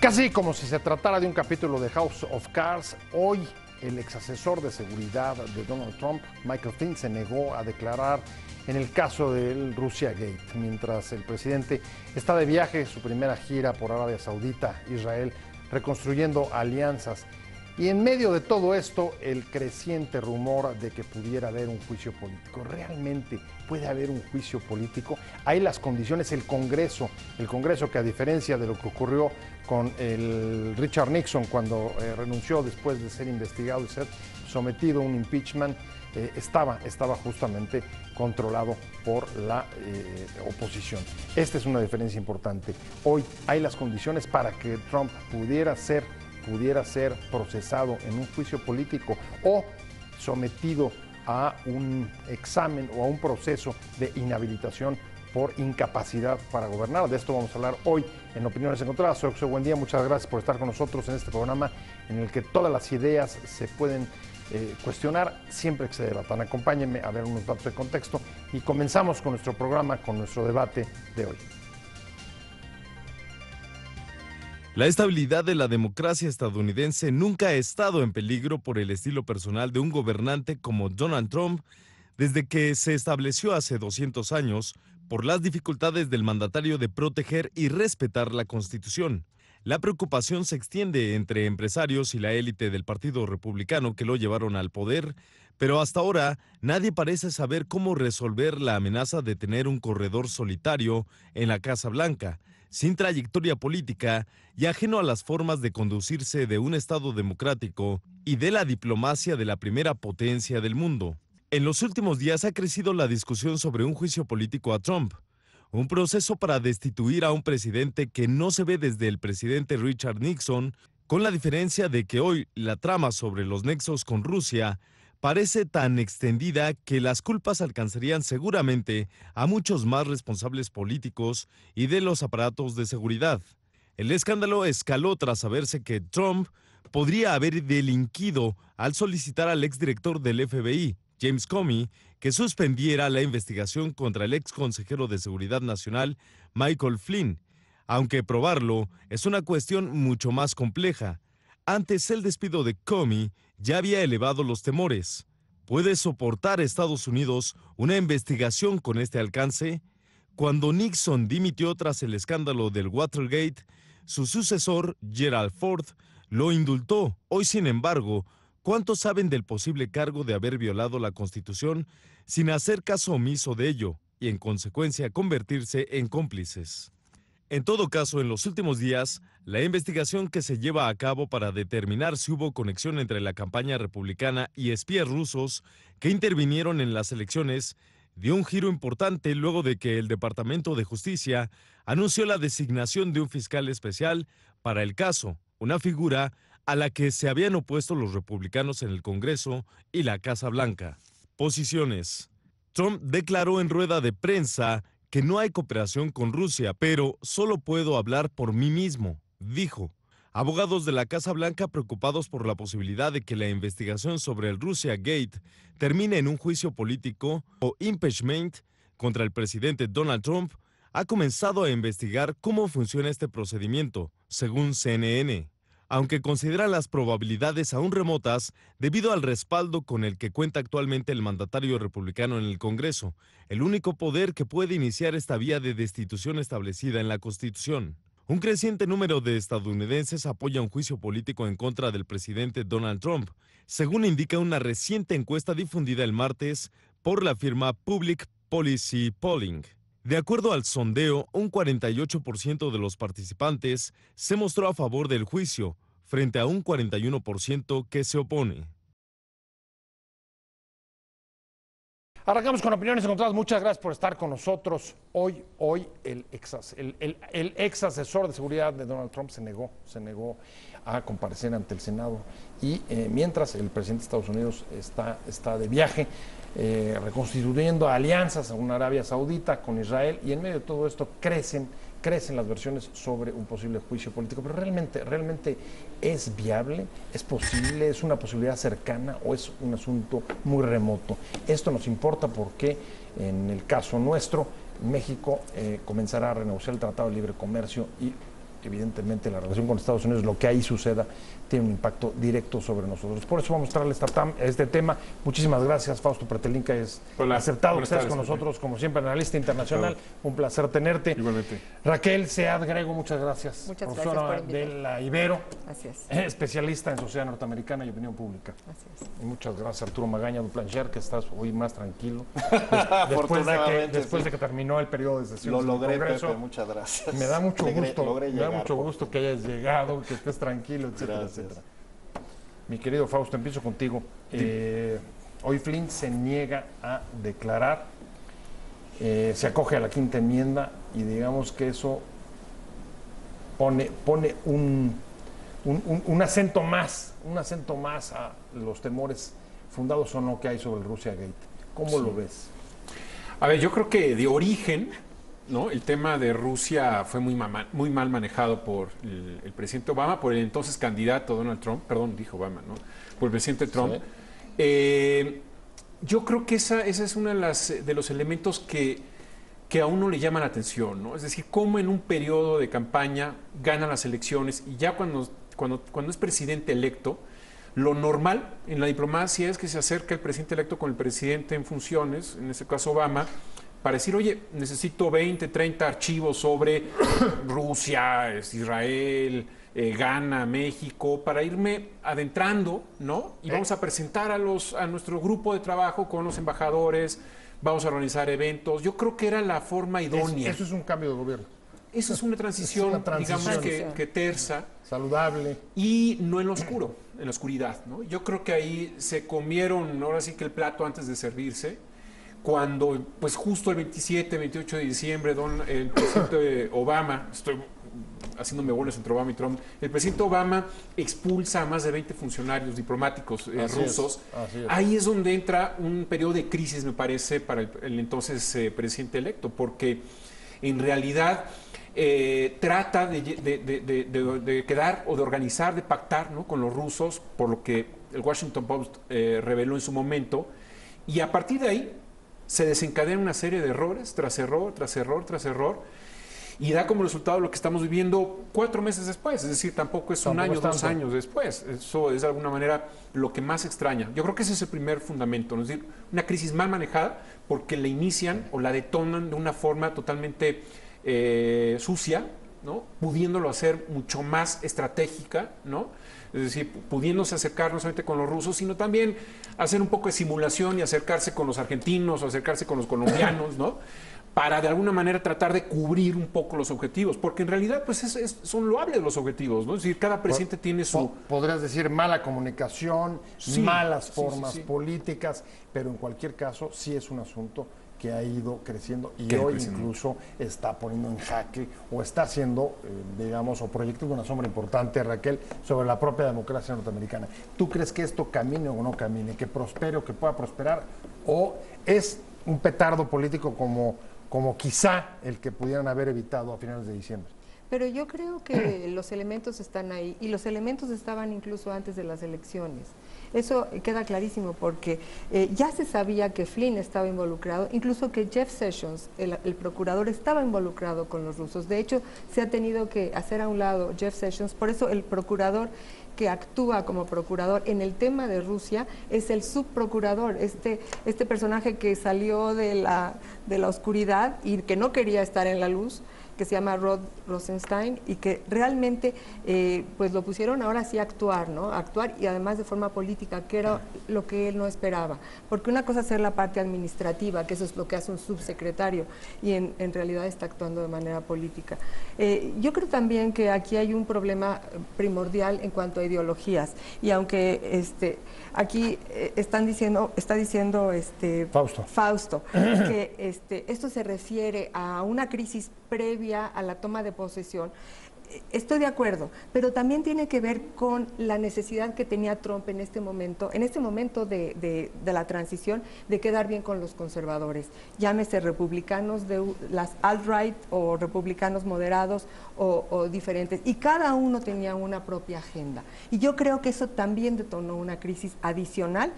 Casi como si se tratara de un capítulo de House of Cards, hoy el exasesor de seguridad de Donald Trump, Michael Flynn, se negó a declarar en el caso del Russia Gate, mientras el presidente está de viaje, su primera gira por Arabia Saudita, Israel, reconstruyendo alianzas. Y en medio de todo esto, el creciente rumor de que pudiera haber un juicio político. ¿Realmente puede haber un juicio político? Hay las condiciones, el Congreso que a diferencia de lo que ocurrió con el Richard Nixon cuando renunció después de ser investigado y ser sometido a un impeachment, estaba justamente controlado por la oposición. Esta es una diferencia importante. Hoy hay las condiciones para que Trump pudiera ser procesado en un juicio político o sometido a un examen o a un proceso de inhabilitación por incapacidad para gobernar. De esto vamos a hablar hoy en Opiniones Encontradas. Soy José Buendía, muchas gracias por estar con nosotros en este programa en el que todas las ideas se pueden cuestionar siempre que se debatan. Acompáñenme a ver unos datos de contexto y comenzamos con nuestro programa, con nuestro debate de hoy. La estabilidad de la democracia estadounidense nunca ha estado en peligro por el estilo personal de un gobernante como Donald Trump desde que se estableció hace 200 años por las dificultades del mandatario de proteger y respetar la Constitución. La preocupación se extiende entre empresarios y la élite del Partido Republicano que lo llevaron al poder, pero hasta ahora nadie parece saber cómo resolver la amenaza de tener un corredor solitario en la Casa Blanca, sin trayectoria política y ajeno a las formas de conducirse de un Estado democrático y de la diplomacia de la primera potencia del mundo. En los últimos días ha crecido la discusión sobre un juicio político a Trump, un proceso para destituir a un presidente que no se ve desde el presidente Richard Nixon, con la diferencia de que hoy la trama sobre los nexos con Rusia parece tan extendida que las culpas alcanzarían seguramente a muchos más responsables políticos y de los aparatos de seguridad. El escándalo escaló tras saberse que Trump podría haber delinquido al solicitar al exdirector del FBI, James Comey, que suspendiera la investigación contra el ex consejero de Seguridad Nacional, Michael Flynn, aunque probarlo es una cuestión mucho más compleja. Antes, el despido de Comey ya había elevado los temores. ¿Puede soportar Estados Unidos una investigación con este alcance? Cuando Nixon dimitió tras el escándalo del Watergate, su sucesor, Gerald Ford, lo indultó. Hoy, sin embargo, ¿cuántos saben del posible cargo de haber violado la Constitución sin hacer caso omiso de ello y, en consecuencia, convertirse en cómplices? En todo caso, en los últimos días, la investigación que se lleva a cabo para determinar si hubo conexión entre la campaña republicana y espías rusos que intervinieron en las elecciones dio un giro importante luego de que el Departamento de Justicia anunció la designación de un fiscal especial para el caso, una figura a la que se habían opuesto los republicanos en el Congreso y la Casa Blanca. Posiciones. Trump declaró en rueda de prensa que no hay cooperación con Rusia, pero solo puedo hablar por mí mismo, dijo. Abogados de la Casa Blanca preocupados por la posibilidad de que la investigación sobre el Russia Gate termine en un juicio político o impeachment contra el presidente Donald Trump, ha comenzado a investigar cómo funciona este procedimiento, según CNN. Aunque considera las probabilidades aún remotas debido al respaldo con el que cuenta actualmente el mandatario republicano en el Congreso, el único poder que puede iniciar esta vía de destitución establecida en la Constitución. Un creciente número de estadounidenses apoya un juicio político en contra del presidente Donald Trump, según indica una reciente encuesta difundida el martes por la firma Public Policy Polling. De acuerdo al sondeo, un 48% de los participantes se mostró a favor del juicio, frente a un 41% que se opone. Arrancamos con Opiniones Encontradas. Muchas gracias por estar con nosotros. Hoy el ex asesor de seguridad de Donald Trump se negó a comparecer ante el Senado y mientras el presidente de Estados Unidos está de viaje reconstituyendo alianzas con Arabia Saudita, con Israel, y en medio de todo esto crecen las versiones sobre un posible juicio político. Pero realmente es viable, es posible, es una posibilidad cercana o es un asunto muy remoto. Esto nos importa porque en el caso nuestro, México comenzará a renegociar el Tratado de Libre Comercio y evidentemente la relación con Estados Unidos, lo que ahí suceda, tiene un impacto directo sobre nosotros. Por eso vamos a traerle este tema. Muchísimas gracias, Fausto Pretelín, que hayas aceptado que estés con nosotros, como siempre, analista internacional. Un placer tenerte. Igualmente. Raquel Sead Grego, muchas gracias. Muchas profesora gracias por de la Ibero, Así es. especialista en sociedad norteamericana y opinión pública. Así es. Y muchas gracias, Arturo Magaña Duplancher, que estás hoy más tranquilo. Después de que terminó el periodo de sesión. Lo logré, Congreso. Pepe, muchas gracias. Me da mucho gusto, logré me da llegar, mucho gusto que hayas llegado, que estés tranquilo, etcétera, Gracias. etcétera. Mi querido Fausto, empiezo contigo. Hoy Flynn se niega a declarar, se acoge a la quinta enmienda y digamos que eso pone un acento más a los temores fundados o no que hay sobre el Russia Gate. ¿Cómo lo ves? A ver, yo creo que de origen, ¿no? El tema de Rusia fue muy mal manejado por el presidente Obama, por el entonces candidato Donald Trump, perdón, dijo Obama, ¿no? Por el presidente Trump. Sí. Yo creo que esa es una de los elementos que a uno le llama la atención, ¿no? Es decir, cómo en un periodo de campaña ganan las elecciones y ya cuando es presidente electo, lo normal en la diplomacia es que se acerque el presidente electo con el presidente en funciones, en este caso Obama, para decir, oye, necesito 20, 30 archivos sobre Rusia, Israel, Ghana, México, para irme adentrando, ¿no? Y vamos a presentar a nuestro grupo de trabajo con los embajadores, vamos a organizar eventos. Yo creo que era la forma idónea. Eso es un cambio de gobierno. Eso es una transición, digamos, que tersa. Saludable. Y no en lo oscuro, en la oscuridad, ¿no? Yo creo que ahí se comieron, ahora sí que el plato antes de servirse, cuando, pues justo el 27, 28 de diciembre, el presidente Obama, estoy haciéndome bolas entre Obama y Trump, el presidente Obama expulsa a más de 20 funcionarios diplomáticos rusos. Así es. Ahí es donde entra un periodo de crisis, me parece, para el entonces presidente electo, porque en realidad trata de quedar o de organizar, de pactar, ¿no? con los rusos, por lo que el Washington Post reveló en su momento, y a partir de ahí se desencadena una serie de errores, tras error, tras error, tras error, y da como resultado lo que estamos viviendo 4 meses después, es decir, tampoco es un año, 2 años después. Eso es de alguna manera lo que más extraña. Yo creo que ese es el primer fundamento, ¿no? Es decir, una crisis mal manejada porque la inician o la detonan de una forma totalmente sucia, ¿no? Pudiéndolo hacer mucho más estratégica, ¿no? Es decir, pudiéndose acercar no solamente con los rusos, sino también hacer un poco de simulación y acercarse con los argentinos o acercarse con los colombianos, ¿no? Para de alguna manera tratar de cubrir un poco los objetivos, porque en realidad pues son loables los objetivos, ¿no? Es decir, cada presidente tiene su... Podrías decir mala comunicación, malas formas políticas, pero en cualquier caso sí es un asunto que ha ido creciendo y hoy incluso está poniendo en jaque o está haciendo, digamos, o proyectando una sombra importante, Raquel, sobre la propia democracia norteamericana. ¿Tú crees que esto camine o no camine, que prospere o que pueda prosperar, o es un petardo político como quizá el que pudieran haber evitado a finales de diciembre? Pero yo creo que los elementos están ahí y los elementos estaban incluso antes de las elecciones. Eso queda clarísimo porque ya se sabía que Flynn estaba involucrado, incluso que Jeff Sessions, el procurador, estaba involucrado con los rusos. De hecho, se ha tenido que hacer a un lado Jeff Sessions, por eso el procurador que actúa como procurador en el tema de Rusia es el subprocurador, este personaje que salió de la oscuridad y que no quería estar en la luz, que se llama Rod Rosenstein, y que realmente pues lo pusieron ahora sí a actuar, ¿no? Actuar, y además de forma política, que era lo que él no esperaba. Porque una cosa es hacer la parte administrativa, que eso es lo que hace un subsecretario, y en realidad está actuando de manera política. Yo creo también que aquí hay un problema primordial en cuanto a ideologías, y aunque aquí está diciendo Fausto que esto se refiere a una crisis previa a la toma de posesión. Estoy de acuerdo, pero también tiene que ver con la necesidad que tenía Trump en este momento de la transición, de quedar bien con los conservadores, llámese republicanos de las alt-right o republicanos moderados o diferentes, y cada uno tenía una propia agenda. Y yo creo que eso también detonó una crisis adicional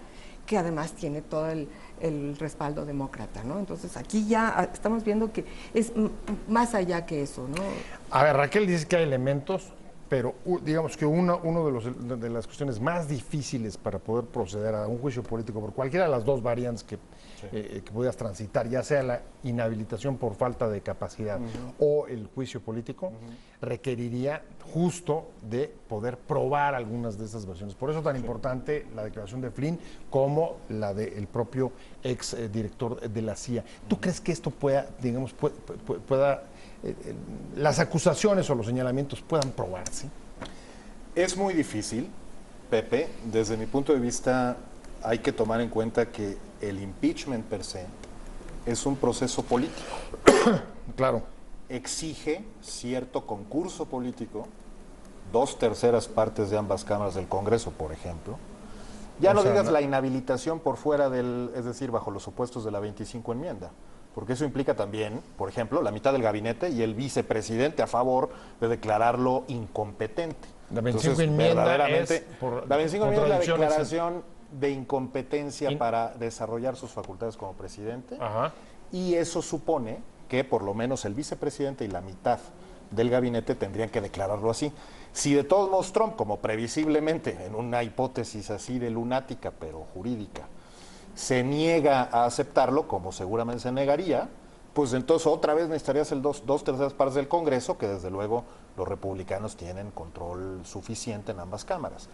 que además tiene todo el respaldo demócrata, ¿no? Entonces aquí ya estamos viendo que es más allá que eso, ¿no? A ver, Raquel dice que hay elementos, pero digamos que uno de las cuestiones más difíciles para poder proceder a un juicio político por cualquiera de las dos variantes que pudieras transitar, ya sea la inhabilitación por falta de capacidad o el juicio político, requeriría justo de poder probar algunas de estas versiones. Por eso tan importante la declaración de Flynn como la del propio ex director de la CIA. ¿Tú crees que esto pueda, digamos, pueda las acusaciones o los señalamientos puedan probarse? Es muy difícil, Pepe. Desde mi punto de vista, hay que tomar en cuenta que el impeachment per se es un proceso político. Claro. Exige cierto concurso político, 2/3 partes de ambas cámaras del Congreso, por ejemplo. Ya no digas la inhabilitación por fuera es decir, bajo los supuestos de la 25 enmienda. Porque eso implica también, por ejemplo, la mitad del gabinete y el vicepresidente a favor de declararlo incompetente. La 25 enmienda es la 25 enmienda es la declaración de incompetencia para desarrollar sus facultades como presidente. Ajá. Y eso supone que por lo menos el vicepresidente y la mitad del gabinete tendrían que declararlo así. Si de todos modos Trump, como previsiblemente, en una hipótesis así de lunática pero jurídica, se niega a aceptarlo, como seguramente se negaría, pues entonces otra vez necesitarías el 2/3 partes del Congreso, que desde luego los republicanos tienen control suficiente en ambas cámaras.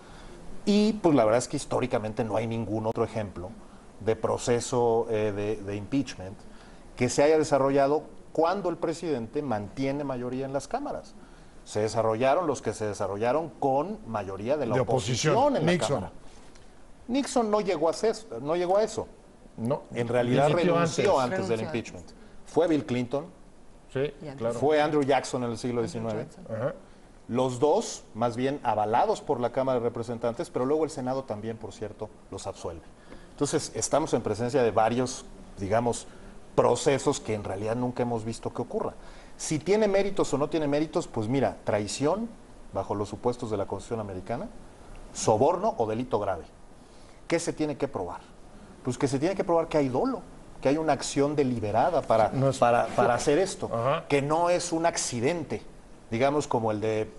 Y pues la verdad es que históricamente no hay ningún otro ejemplo de proceso de impeachment que se haya desarrollado cuando el presidente mantiene mayoría en las cámaras. Se desarrollaron los que se desarrollaron con mayoría de la oposición en la Cámara. Nixon no llegó a eso. No, en realidad renunció antes del impeachment. Fue Bill Clinton, sí, claro. Fue Andrew Jackson en el siglo XIX. Los dos, más bien avalados por la Cámara de Representantes, pero luego el Senado también, por cierto, los absuelve. Entonces, estamos en presencia de varios, digamos, procesos que en realidad nunca hemos visto que ocurra. Si tiene méritos o no tiene méritos, pues mira, traición, bajo los supuestos de la Constitución americana, soborno o delito grave. ¿Qué se tiene que probar? Pues que se tiene que probar que hay dolo, que hay una acción deliberada para hacer esto, que no es un accidente, digamos como el de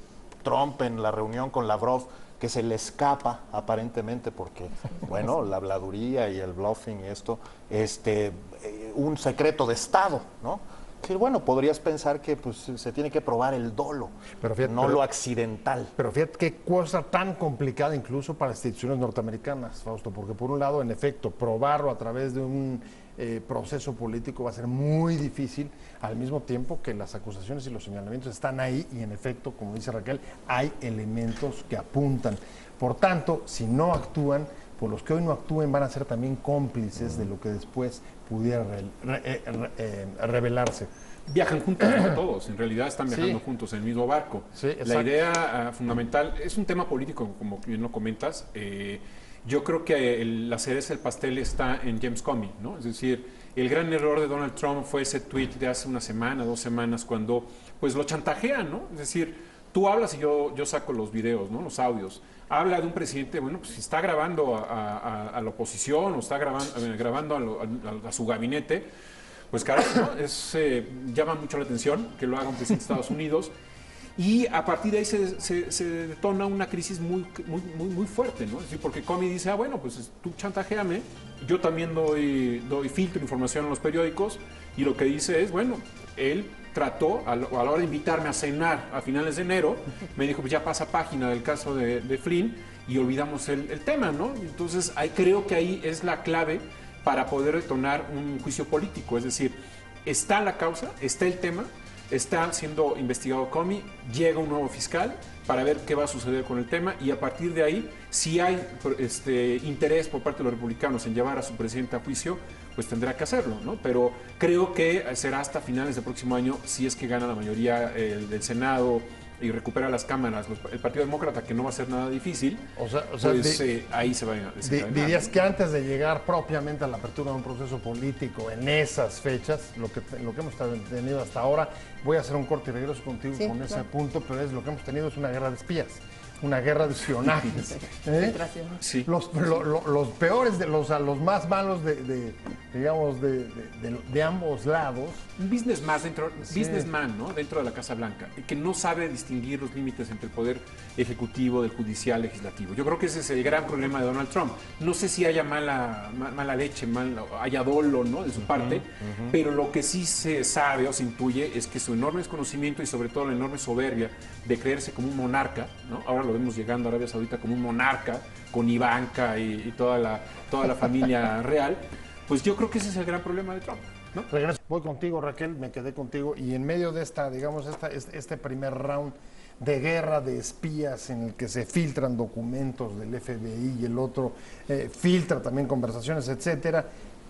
Trump en la reunión con Lavrov, que se le escapa aparentemente porque, bueno, la habladuría y el bluffing y esto, un secreto de Estado, ¿no? Que bueno, podrías pensar que pues, se tiene que probar el dolo, no lo accidental. Pero fíjate qué cosa tan complicada incluso para las instituciones norteamericanas, Fausto, porque por un lado, en efecto, probarlo a través de un proceso político va a ser muy difícil, al mismo tiempo que las acusaciones y los señalamientos están ahí y en efecto, como dice Raquel, hay elementos que apuntan. Por tanto, si no actúan, pues los que hoy no actúen van a ser también cómplices de lo que después pudiera revelarse. Viajan juntos, ¿no? Todos, en realidad están viajando juntos en el mismo barco. Sí, la idea fundamental es un tema político, como bien lo comentas. Yo creo que la cereza del pastel está en James Comey, ¿no? Es decir, el gran error de Donald Trump fue ese tweet de hace una semana, 2 semanas, cuando pues lo chantajean, ¿no? Es decir, tú hablas y yo saco los videos, ¿no? Los audios. Habla de un presidente, bueno, pues si está grabando a la oposición o está grabando a su gabinete, pues caray, ¿no? Llama mucho la atención que lo haga un presidente de Estados Unidos. Y a partir de ahí se detona una crisis muy fuerte, ¿no? Es decir, porque Comey dice, bueno, pues tú chantajeame, yo también doy filtro de información en los periódicos, y lo que dice es, bueno, él trató, a la hora de invitarme a cenar a finales de enero, me dijo, pues ya pasa página del caso de Flynn y olvidamos el tema, ¿no? Entonces, creo que ahí es la clave para poder detonar un juicio político, es decir, está la causa, está el tema, está siendo investigado Comey, llega un nuevo fiscal para ver qué va a suceder con el tema y a partir de ahí, si hay interés por parte de los republicanos en llevar a su presidente a juicio, pues tendrá que hacerlo, ¿no? Pero creo que será hasta finales del próximo año si es que gana la mayoría del Senado y recupera las cámaras, el Partido Demócrata, que no va a ser nada difícil, pues ahí se va a desencadenar. Dirías que antes de llegar propiamente a la apertura de un proceso político en esas fechas, lo que hemos tenido hasta ahora, voy a hacer un corte y regreso contigo con ese punto, pero lo que hemos tenido es una guerra de espías. una guerra de espionajes. Filtración. Sí. Los peores, los más malos digamos, de ambos lados. Un businessman, ¿no? Dentro de la Casa Blanca, y que no sabe distinguir los límites entre el poder ejecutivo, del judicial, legislativo. Yo creo que ese es el gran problema de Donald Trump. No sé si haya mala leche, haya dolo, ¿no? De su parte, pero lo que sí se sabe o se intuye es que su enorme desconocimiento y sobre todo la enorme soberbia de creerse como un monarca, ¿no? Ahora lo vemos llegando a Arabia Saudita como un monarca, con Ivanka y toda la familia real, pues yo creo que ese es el gran problema de Trump, ¿no? Regreso. Voy contigo, Raquel, me quedé contigo. Y en medio de este primer round de guerra de espías en el que se filtran documentos del FBI y el otro filtra también conversaciones, etcétera,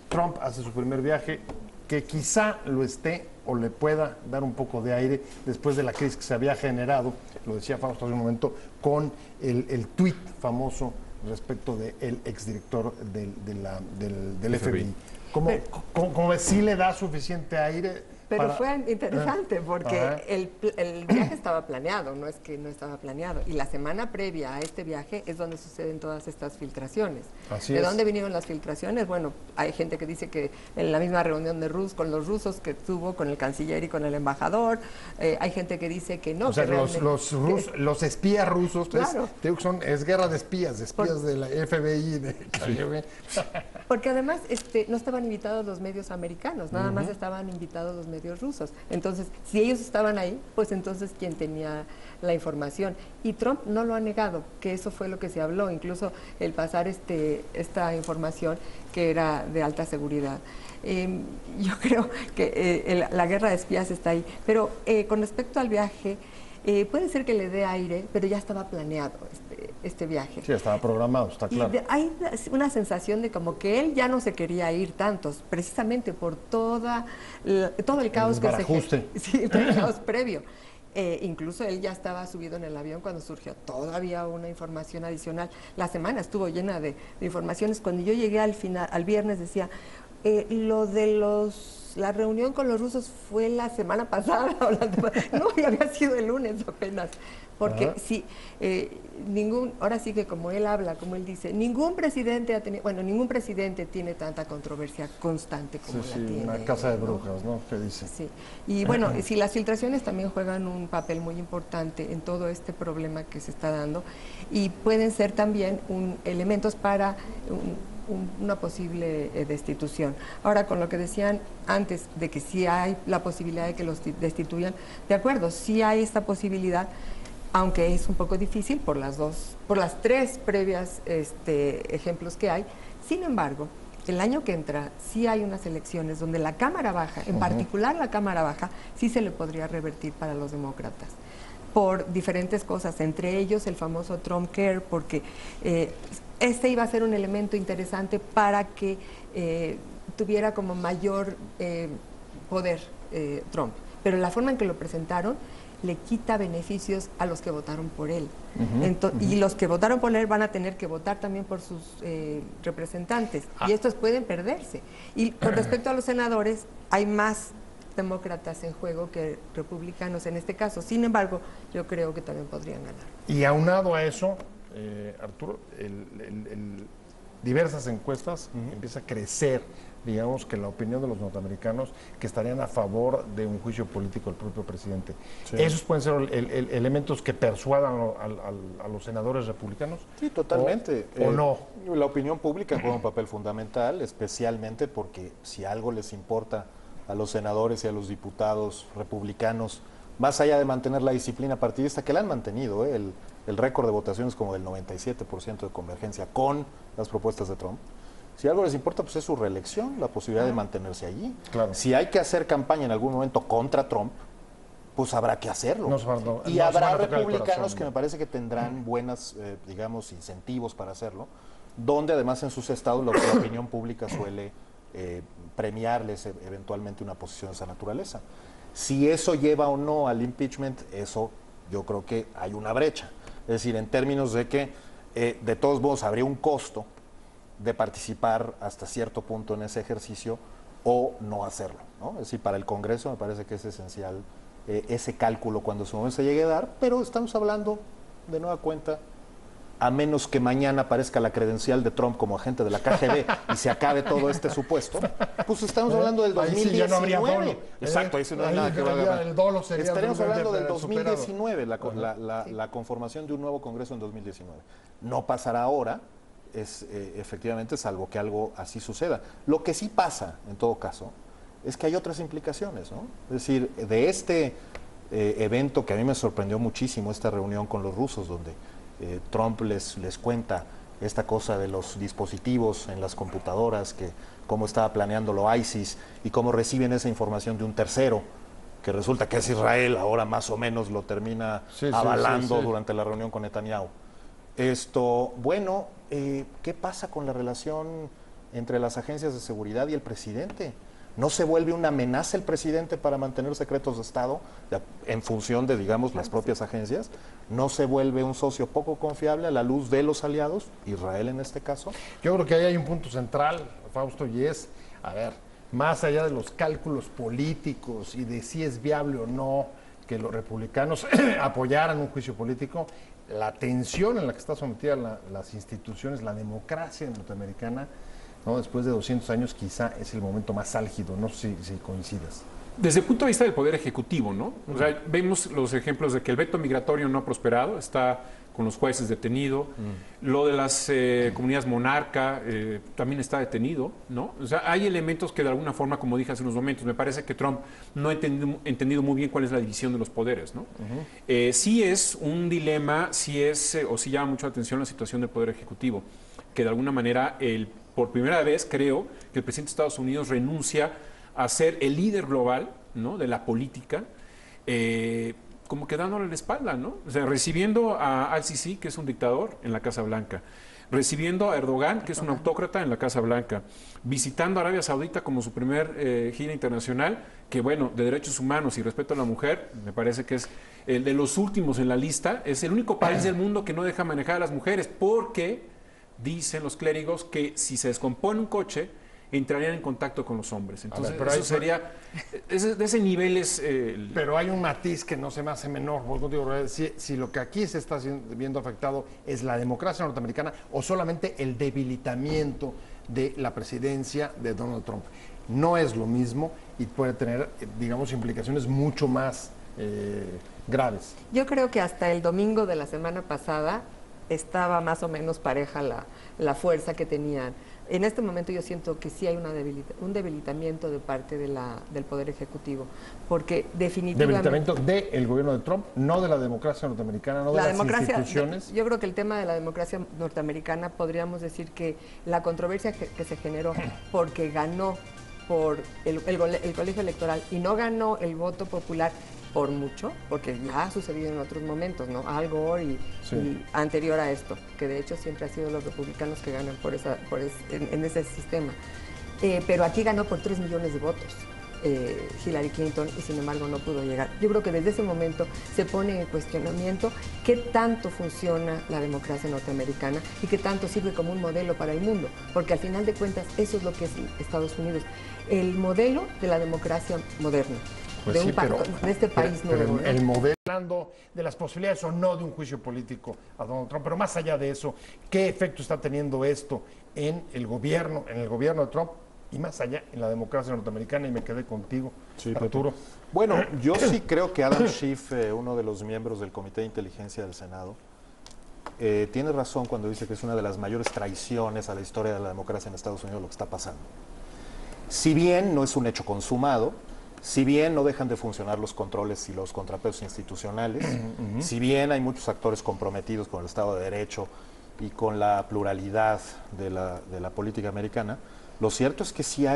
Trump hace su primer viaje que quizá lo esté o le pueda dar un poco de aire después de la crisis que se había generado, lo decía Fausto hace un momento, con el tuit famoso respecto del exdirector del FBI. ¿Cómo ves? ¿Sí le da suficiente aire? Pero fue interesante porque el viaje estaba planeado, no es que no estaba planeado. Y la semana previa a este viaje es donde suceden todas estas filtraciones. ¿De dónde vinieron las filtraciones? Bueno, hay gente que dice que en la misma reunión con los rusos que tuvo con el canciller y con el embajador, hay gente que dice que no. O sea, los espías rusos, claro. Es guerra de espías de la FBI, de KGB. Porque además no estaban invitados los medios americanos, nada más estaban invitados los medios rusos. Entonces, si ellos estaban ahí, pues entonces ¿quién tenía la información? Y Trump no lo ha negado, que eso fue lo que se habló, incluso el pasar esta información que era de alta seguridad. Yo creo que la guerra de espías está ahí. Pero con respecto al viaje, puede ser que le dé aire, pero ya estaba planeado este viaje. Sí, estaba programado, está claro. Hay una sensación de como que él ya no se quería ir tantos, precisamente por todo el caos el caos previo. Incluso él ya estaba subido en el avión cuando surgió todavía una información adicional. La semana estuvo llena de informaciones. Cuando yo llegué al viernes decía, lo de la reunión con los rusos fue la semana pasada, no, y había sido el lunes apenas, porque sí, ahora sí que como él habla, como él dice, ningún presidente tiene tanta controversia constante como la tiene. Una casa de brujas, ¿no? ¿Qué dice? Sí, y bueno, si las filtraciones también juegan un papel muy importante en todo este problema que se está dando, y pueden ser también elementos para una posible destitución. Ahora, con lo que decían antes de que sí hay la posibilidad de que los destituyan, de acuerdo, sí hay esta posibilidad, aunque es un poco difícil por las tres previas ejemplos que hay. Sin embargo, el año que entra sí hay unas elecciones donde la Cámara Baja, en particular la Cámara Baja, sí se le podría revertir para los demócratas por diferentes cosas, entre ellos el famoso Trump Care, porque iba a ser un elemento interesante para que tuviera como mayor poder Trump. Pero la forma en que lo presentaron le quita beneficios a los que votaron por él. Y los que votaron por él van a tener que votar también por sus representantes. Y estos pueden perderse. Y con respecto a los senadores, hay más demócratas en juego que republicanos en este caso. Sin embargo, yo creo que también podrían ganar. Y aunado a eso, Arturo, diversas encuestas empieza a crecer, digamos, que la opinión de los norteamericanos que estarían a favor de un juicio político del propio presidente. Sí. ¿Esos pueden ser elementos que persuadan a los senadores republicanos? Sí, totalmente. ¿O no? La opinión pública juega un papel fundamental, especialmente porque si algo les importa a los senadores y a los diputados republicanos, más allá de mantener la disciplina partidista, que la han mantenido, el récord de votaciones como del 97% de convergencia con las propuestas de Trump. Si algo les importa, pues es su reelección, la posibilidad de mantenerse allí. Claro. Si hay que hacer campaña en algún momento contra Trump, pues habrá que hacerlo. Y habrá republicanos que me parece que tendrán buenas, digamos, incentivos para hacerlo, donde además en sus estados la opinión pública suele premiarles eventualmente una posición de esa naturaleza. Si eso lleva o no al impeachment, eso yo creo que hay una brecha. Es decir, en términos de que de todos modos habría un costo de participar hasta cierto punto en ese ejercicio o no hacerlo, ¿no? Es decir, para el Congreso me parece que es esencial ese cálculo cuando su momento se llegue a dar, pero estamos hablando de nueva cuenta, a menos que mañana aparezca la credencial de Trump como agente de la KGB y se acabe todo este supuesto, pues estamos hablando del 2019. Ahí sí ya no habría dolo. Exacto, ahí sí no hay nada que valga. El dolo sería estaríamos hablando del 2019, la conformación de un nuevo Congreso en 2019. No pasará ahora, efectivamente, salvo que algo así suceda. Lo que sí pasa, en todo caso, es que hay otras implicaciones, ¿no? Es decir, de este evento que a mí me sorprendió muchísimo, esta reunión con los rusos, donde Trump les cuenta esta cosa de los dispositivos en las computadoras, que cómo estaba planeándolo ISIS y cómo reciben esa información de un tercero, que resulta que es Israel, ahora más o menos lo termina avalando durante la reunión con Netanyahu. Bueno, ¿qué pasa con la relación entre las agencias de seguridad y el presidente? ¿No se vuelve una amenaza el presidente para mantener secretos de Estado en función de, digamos, las propias agencias? ¿No se vuelve un socio poco confiable a la luz de los aliados, Israel en este caso? Yo creo que ahí hay un punto central, Fausto, y es, a ver, más allá de los cálculos políticos y de si es viable o no que los republicanos apoyaran un juicio político, la tensión en la que está sometida las instituciones, la democracia norteamericana, ¿no? Después de 200 años quizá es el momento más álgido, no sé si coincidas. Desde el punto de vista del Poder Ejecutivo, ¿no? O sea, vemos los ejemplos de que el veto migratorio no ha prosperado, está con los jueces detenido. Lo de las comunidades monarca también está detenido, ¿no? O sea, hay elementos que de alguna forma, como dije hace unos momentos, me parece que Trump no ha entendido muy bien cuál es la división de los poderes, ¿no? Sí es un dilema, sí llama mucho la atención la situación del Poder Ejecutivo, que de alguna manera por primera vez creo que el presidente de Estados Unidos renuncia a ser el líder global, ¿no?, de la política, como que dándole la espalda, ¿no? O sea, recibiendo a al-Sisi, que es un dictador, en la Casa Blanca, recibiendo a Erdogan, que es un autócrata, en la Casa Blanca, visitando a Arabia Saudita como su primer gira internacional, que bueno, de derechos humanos y respeto a la mujer, me parece que es el de los últimos en la lista, es el único país del mundo que no deja manejar a las mujeres, porque dicen los clérigos que si se descompone un coche, entrarían en contacto con los hombres. Entonces, ver, eso sería... de ese nivel es... Pero hay un matiz que no se me hace menor. Si lo que aquí se está viendo afectado es la democracia norteamericana o solamente el debilitamiento de la presidencia de Donald Trump. No es lo mismo y puede tener, digamos, implicaciones mucho más graves. Yo creo que hasta el domingo de la semana pasada estaba más o menos pareja la fuerza que tenían. En este momento yo siento que sí hay un debilitamiento de parte del Poder Ejecutivo, porque definitivamente... Debilitamiento del gobierno de Trump, no de la democracia norteamericana, no de las instituciones. Yo creo que el tema de la democracia norteamericana, podríamos decir que la controversia que se generó porque ganó por el colegio electoral y no ganó el voto popular por mucho, porque ya ha sucedido en otros momentos, ¿no? Al Gore y anterior a esto, que de hecho siempre ha sido los republicanos que ganan en ese sistema. Pero aquí ganó por 3 millones de votos Hillary Clinton y sin embargo no pudo llegar. Yo creo que desde ese momento se pone en cuestionamiento qué tanto funciona la democracia norteamericana y qué tanto sirve como un modelo para el mundo, porque al final de cuentas eso es lo que es Estados Unidos, el modelo de la democracia moderna. Pues de este país nuevo. El modelo, hablando de las posibilidades o no de un juicio político a Donald Trump, pero más allá de eso, ¿qué efecto está teniendo esto en el gobierno de Trump y más allá en la democracia norteamericana? Y me quedé contigo, Arturo. Bueno, yo sí creo que Adam Schiff, uno de los miembros del Comité de Inteligencia del Senado, tiene razón cuando dice que es una de las mayores traiciones a la historia de la democracia en Estados Unidos lo que está pasando. Si bien no es un hecho consumado, si bien no dejan de funcionar los controles y los contrapesos institucionales, si bien hay muchos actores comprometidos con el Estado de Derecho y con la pluralidad de la política americana, lo cierto es que sí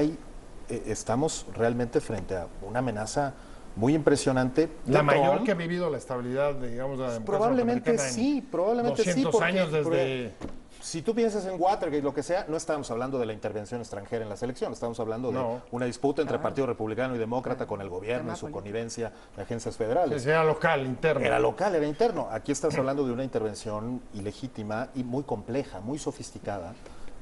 estamos realmente frente a una amenaza muy impresionante. La mayor que ha vivido la estabilidad, digamos, de la democracia probablemente sí, probablemente 200 sí. Años desde... Si tú piensas en Watergate, lo que sea, no estamos hablando de la intervención extranjera en las elecciones, estamos hablando de una disputa entre Partido Republicano y Demócrata con el gobierno y su connivencia de agencias federales. Era local, interno. Era local, era interno. Aquí estás hablando de una intervención ilegítima y muy compleja, muy sofisticada,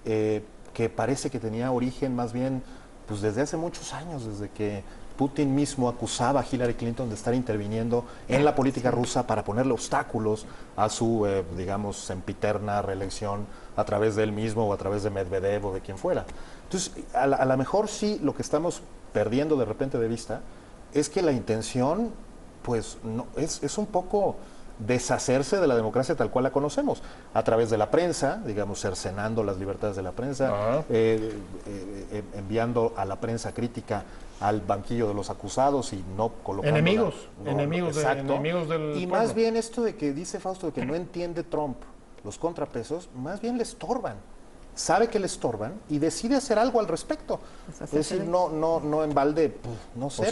que parece que tenía origen más bien pues desde hace muchos años, desde que Putin mismo acusaba a Hillary Clinton de estar interviniendo en la política rusa para ponerle obstáculos a su, digamos, sempiterna reelección a través de él mismo o a través de Medvedev o de quien fuera. Entonces, a lo mejor sí lo que estamos perdiendo de repente de vista es que la intención, pues, no, es un poco deshacerse de la democracia tal cual la conocemos, a través de la prensa, digamos, cercenando las libertades de la prensa, enviando a la prensa crítica al banquillo de los acusados y no colocando enemigos exacto. enemigos del y pueblo. Más bien esto de que dice Fausto de que no entiende Trump los contrapesos, más bien le estorban. Sabe que le estorban y decide hacer algo al respecto. Es decir, no en balde, no sé,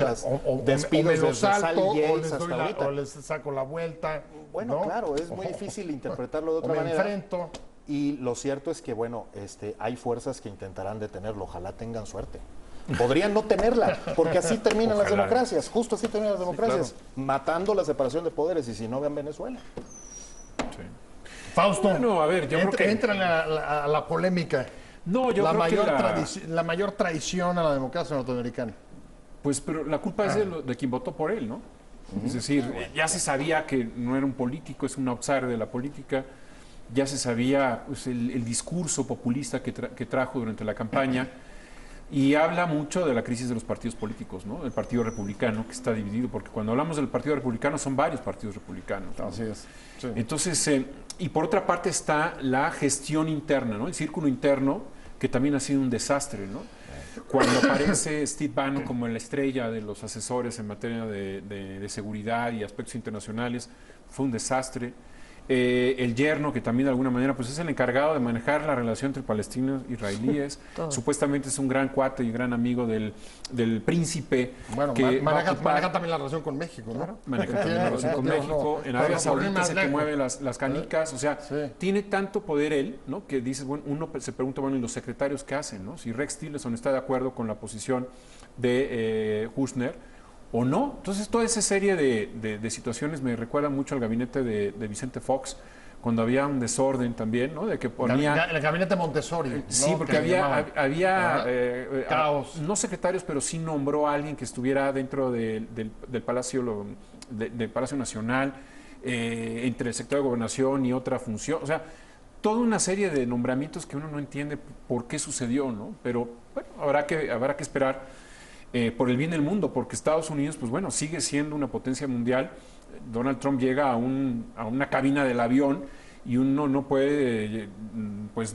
despidos desde Sally Yates hasta ahorita. O les saco la vuelta. Bueno, ¿no? claro, es muy difícil interpretarlo de otra me manera. enfrento. Y lo cierto es que, bueno, hay fuerzas que intentarán detenerlo. Ojalá tengan suerte. Podrían no tenerla, porque así terminan las democracias. Justo así terminan las democracias. Sí, claro. Matando la separación de poderes. Y si no, vean Venezuela. Sí. Fausto, bueno, a ver, yo creo que entra a la polémica. No, yo creo que la mayor traición a la democracia norteamericana. Pues, pero la culpa es de quien votó por él, ¿no? Es decir, ya se sabía que no era un político, es un outsider de la política. Ya se sabía pues, el discurso populista que trajo durante la campaña. Y habla mucho de la crisis de los partidos políticos, ¿no? El Partido Republicano, que está dividido, porque cuando hablamos del Partido Republicano son varios partidos republicanos, ¿no? Así es. Sí. Entonces, y por otra parte está la gestión interna, ¿no? El círculo interno, que también ha sido un desastre, ¿no? Cuando aparece Steve Bannon como la estrella de los asesores en materia de seguridad y aspectos internacionales, fue un desastre. El yerno, que también de alguna manera pues es el encargado de manejar la relación entre palestinos e israelíes, supuestamente es un gran cuate y gran amigo del príncipe. Bueno, que maneja también la relación con México, ¿no? Claro, maneja también la relación con México. En Arabia Saudita es el que mueve las canicas, o sea, tiene tanto poder él, ¿no? Que dices, bueno, uno se pregunta, bueno, ¿y los secretarios qué hacen, no? Si Rex Tillerson está de acuerdo con la posición de Kushner o no. Entonces, toda esa serie de situaciones me recuerda mucho al gabinete de Vicente Fox, cuando había un desorden también, ¿no? De que ponía... El gabinete Montessori, ¿no? Sí, porque había caos. No secretarios, pero sí nombró a alguien que estuviera dentro del Palacio, del Palacio Nacional, entre el sector de gobernación y otra función. O sea, toda una serie de nombramientos que uno no entiende por qué sucedió, ¿no? Pero, bueno, habrá que esperar. Por el bien del mundo, porque Estados Unidos, pues bueno, sigue siendo una potencia mundial. Donald Trump llega a una cabina del avión y uno no puede, pues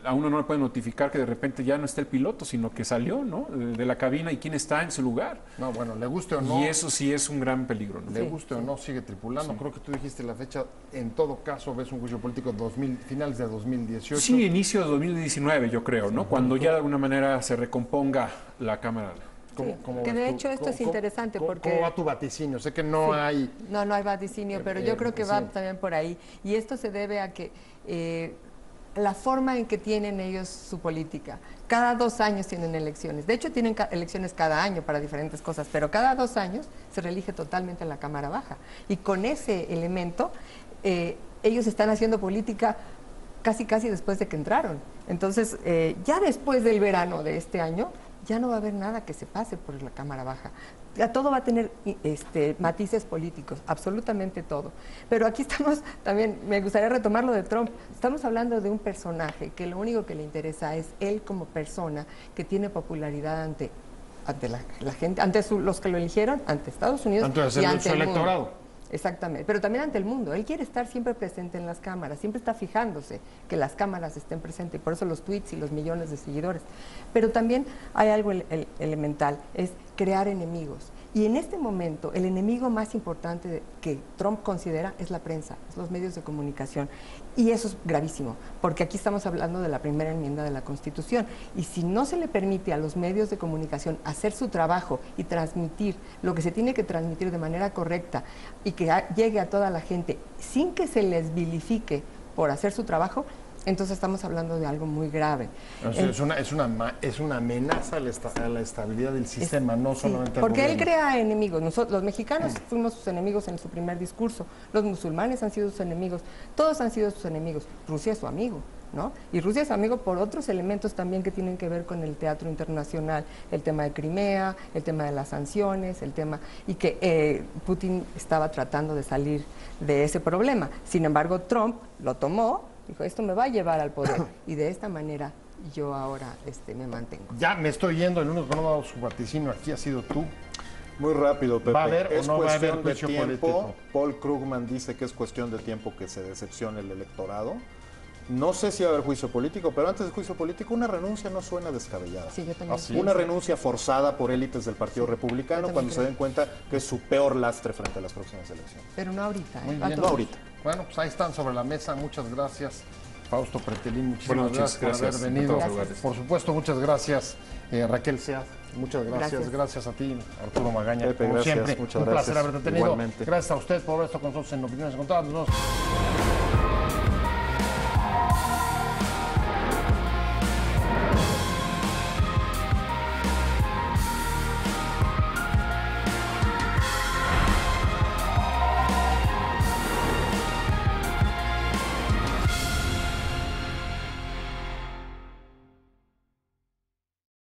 a uno no le puede notificar que de repente ya no está el piloto, sino que salió, ¿no? De la cabina y quién está en su lugar. No, bueno, le guste o no. Y eso sí es un gran peligro, ¿no? Le guste o no, sigue tripulando. Creo que tú dijiste la fecha, en todo caso, ves un juicio político finales de 2018. Sí, inicio de 2019, yo creo, ¿no? Cuando ya de alguna manera se recomponga la Cámara. Que de hecho esto es interesante porque... ¿Cómo va tu vaticinio? Sé que no hay... No hay vaticinio, pero yo creo que va también por ahí. Y esto se debe a que la forma en que tienen ellos su política. Cada 2 años tienen elecciones. De hecho, tienen elecciones cada año para diferentes cosas, pero cada 2 años se reelige totalmente en la Cámara Baja. Y con ese elemento, ellos están haciendo política casi después de que entraron. Entonces, ya después del verano de este año, ya no va a haber nada que se pase por la Cámara Baja. Ya todo va a tener matices políticos, absolutamente todo. Pero aquí estamos, también me gustaría retomar lo de Trump. Estamos hablando de un personaje que lo único que le interesa es él como persona, que tiene popularidad ante la gente, ante los que lo eligieron, ante Estados Unidos y ante el electorado. Exactamente, pero también ante el mundo. Él quiere estar siempre presente en las cámaras, siempre está fijándose que las cámaras estén presentes, y por eso los tweets y los millones de seguidores. Pero también hay algo elemental, es crear enemigos. Y en este momento, el enemigo más importante que Trump considera es la prensa, es los medios de comunicación. Y eso es gravísimo, porque aquí estamos hablando de la primera enmienda de la Constitución. Y si no se le permite a los medios de comunicación hacer su trabajo y transmitir lo que se tiene que transmitir de manera correcta y que llegue a toda la gente sin que se les vilifique por hacer su trabajo, entonces estamos hablando de algo muy grave. Es una amenaza a la estabilidad del sistema, no solamente al porque gobierno. él crea enemigos. Nosotros, los mexicanos, fuimos sus enemigos en su primer discurso. Los musulmanes han sido sus enemigos. Todos han sido sus enemigos. Rusia es su amigo. ¿no? Y Rusia es amigo por otros elementos también que tienen que ver con el teatro internacional, el tema de Crimea, el tema de las sanciones, el tema, y que Putin estaba tratando de salir de ese problema. Sin embargo, Trump lo tomó, dijo, esto me va a llevar al poder, y de esta manera yo ahora me mantengo. Ya me estoy yendo, el único que no ha dado su vaticinio aquí ha sido tú. Muy rápido, Pepe. ¿Va a haber o es no va a haber cuestión de juicio tiempo. político? Paul Krugman dice que es cuestión de tiempo que se decepcione el electorado. No sé si va a haber juicio político, pero antes del juicio político una renuncia no suena descabellada. Sí, yo también Una renuncia forzada por élites del Partido Republicano cuando se den cuenta que es su peor lastre frente a las próximas elecciones. Pero no ahorita. Muy bien. No ahorita. Bueno, pues ahí están sobre la mesa. Muchas gracias, Fausto Pretelín. Muchísimas Buenas noches, gracias por haber gracias. venido. Gracias. Por supuesto, muchas gracias, Raquel Sead. Muchas gracias. Gracias a ti, Arturo Magaña. Pepe, como gracias. siempre, Muchas un placer gracias. haberte tenido. Igualmente. Gracias a usted por ver esto con nosotros en Opiniones Encontradas. Nos vemos.